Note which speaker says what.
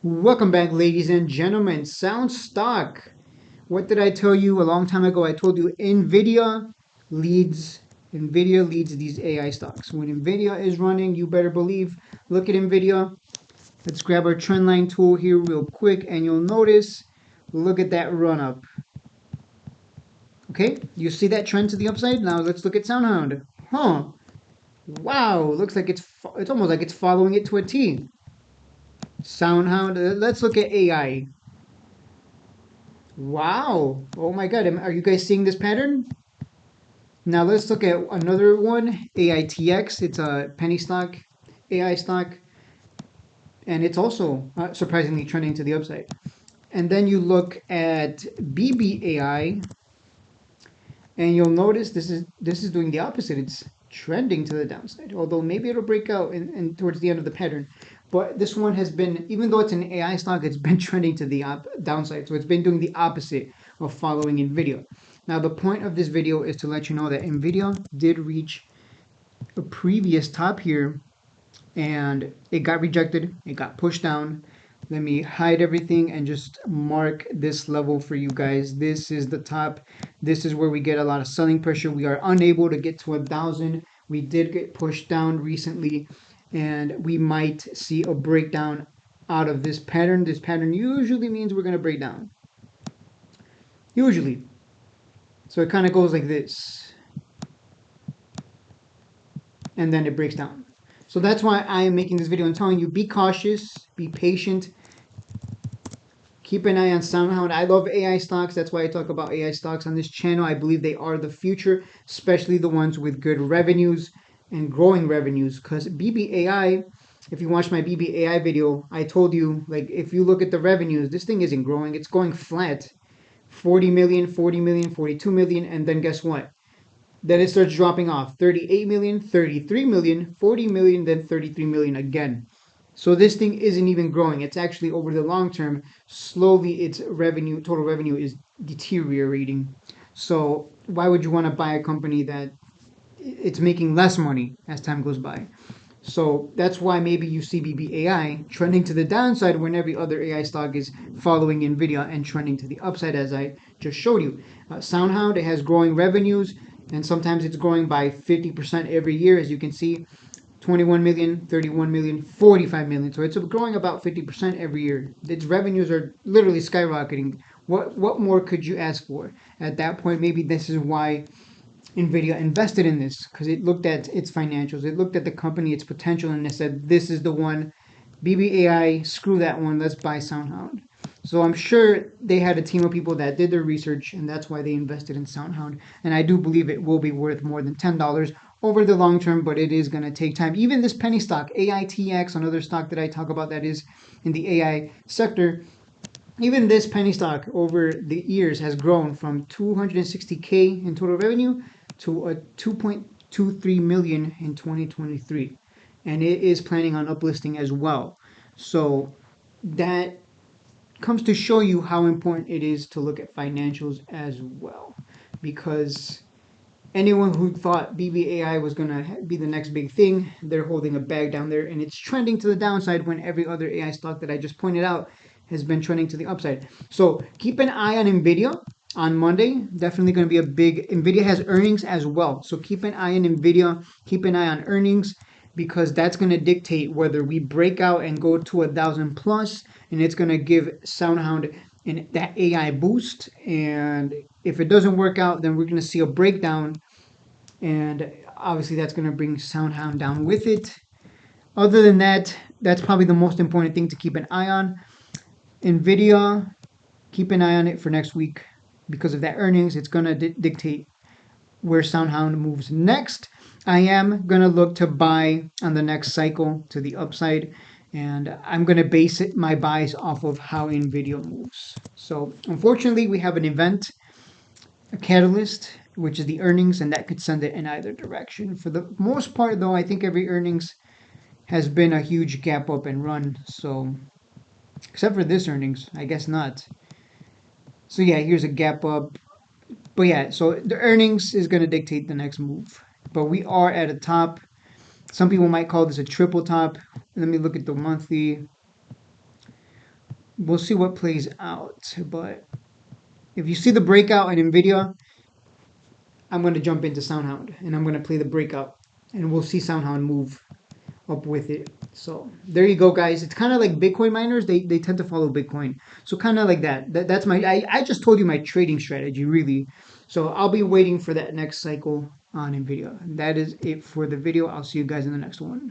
Speaker 1: Welcome back, ladies and gentlemen. Sound stock. What did I tell you a long time ago? I told you leads Nvidia leads these AI stocks. When Nvidia is running, you better believe. Look at Nvidia. Let's grab our trendline tool here real quick, and you'll notice. Look at that run up. Okay, you see that trend to the upside. Now let's look at Soundhound. Huh? Wow, looks like it's almost like it's following it to a T. Soundhound. Let's look at AI. Wow. Oh my God. Are you guys seeing this pattern? Now let's look at another one, AITX. It's a penny stock, AI stock, and it's also surprisingly trending to the upside. And then you look at BBAI, and you'll notice this is doing the opposite. It's trending to the downside, although maybe it'll break out in towards the end of the pattern. But this one has been, even though it's an AI stock, it's been trending to the downside. So it's been doing the opposite of following NVIDIA. Now, the point of this video is to let you know that NVIDIA did reach a previous top here and it got rejected. It got pushed down. Let me hide everything and just mark this level for you guys. This is the top. This is where we get a lot of selling pressure. We are unable to get to 1,000. We did get pushed down recently, and we might see a breakdown out of this pattern. This pattern usually means we're going to break down. Usually. So it kind of goes like this, and then it breaks down. So that's why I am making this video and telling you, be cautious, be patient, keep an eye on Soundhound. I love AI stocks. That's why I talk about AI stocks on this channel. I believe they are the future, especially the ones with good revenues and growing revenues. Because BBAI, if you watch my BBAI video, I told you, like, if you look at the revenues, this thing isn't growing. It's going flat. 40 million, 40 million, 42 million, and then guess what? Then it starts dropping off. 38 million, 33 million, 40 million, then 33 million again. So this thing isn't even growing. It's actually over the long term, slowly its revenue, total revenue is deteriorating. So why would you want to buy a company that it's making less money as time goes by? So that's why maybe you see BBAI trending to the downside when every other AI stock is following Nvidia and trending to the upside, as I just showed you. Soundhound, it has growing revenues, and sometimes it's growing by 50% every year, as you can see. 21 million, 31 million, 45 million. So it's growing about 50% every year. Its revenues are literally skyrocketing. What more could you ask for? At that point, maybe this is why Nvidia invested in this, because it looked at its financials, it looked at the company, its potential, and it said, this is the one. BBAI, screw that one, let's buy Soundhound. So I'm sure they had a team of people that did their research, and that's why they invested in Soundhound. And I do believe it will be worth more than $10 over the long term, but it is going to take time. Even this penny stock, AITX, another stock that I talk about that is in the AI sector, even this penny stock over the years has grown from 260K in total revenue to a 2.23 million in 2023, and it is planning on uplisting as well. So that comes to show you how important it is to look at financials as well, because anyone who thought BBAI was going to be the next big thing, they're holding a bag down there, and it's trending to the downside when every other AI stock that I just pointed out has been trending to the upside. So keep an eye on NVIDIA on Monday. Definitely going to be a big, NVIDIA has earnings as well. So keep an eye on NVIDIA, keep an eye on earnings, because that's going to dictate whether we break out and go to 1,000 plus, and it's going to give Soundhound that AI boost. And if it doesn't work out, then we're going to see a breakdown, and obviously that's going to bring Soundhound down with it. Other than that, that's probably the most important thing to keep an eye on. Nvidia, keep an eye on it for next week because of that earnings. It's going to dictate where Soundhound moves next. I am going to look to buy on the next cycle to the upside, and I'm going to base my buys off of how Nvidia moves. So unfortunately, we have an event, a catalyst, which is the earnings, and that could send it in either direction. For the most part, though, I think every earnings has been a huge gap up and run. So except for this earnings, I guess not. So yeah, here's a gap up. But yeah, so the earnings is going to dictate the next move. But we are at a top. Some people might call this a triple top. Let me look at the monthly. we'll see what plays out. But if you see the breakout in Nvidia, I'm going to jump into Soundhound and I'm going to play the breakout, and we'll see Soundhound move up with it. So there you go, guys. It's kind of like Bitcoin miners. They tend to follow Bitcoin. So kind of like that. That's my. I just told you my trading strategy, really. So I'll be waiting for that next cycle on Nvidia. And that is it for the video. I'll see you guys in the next one.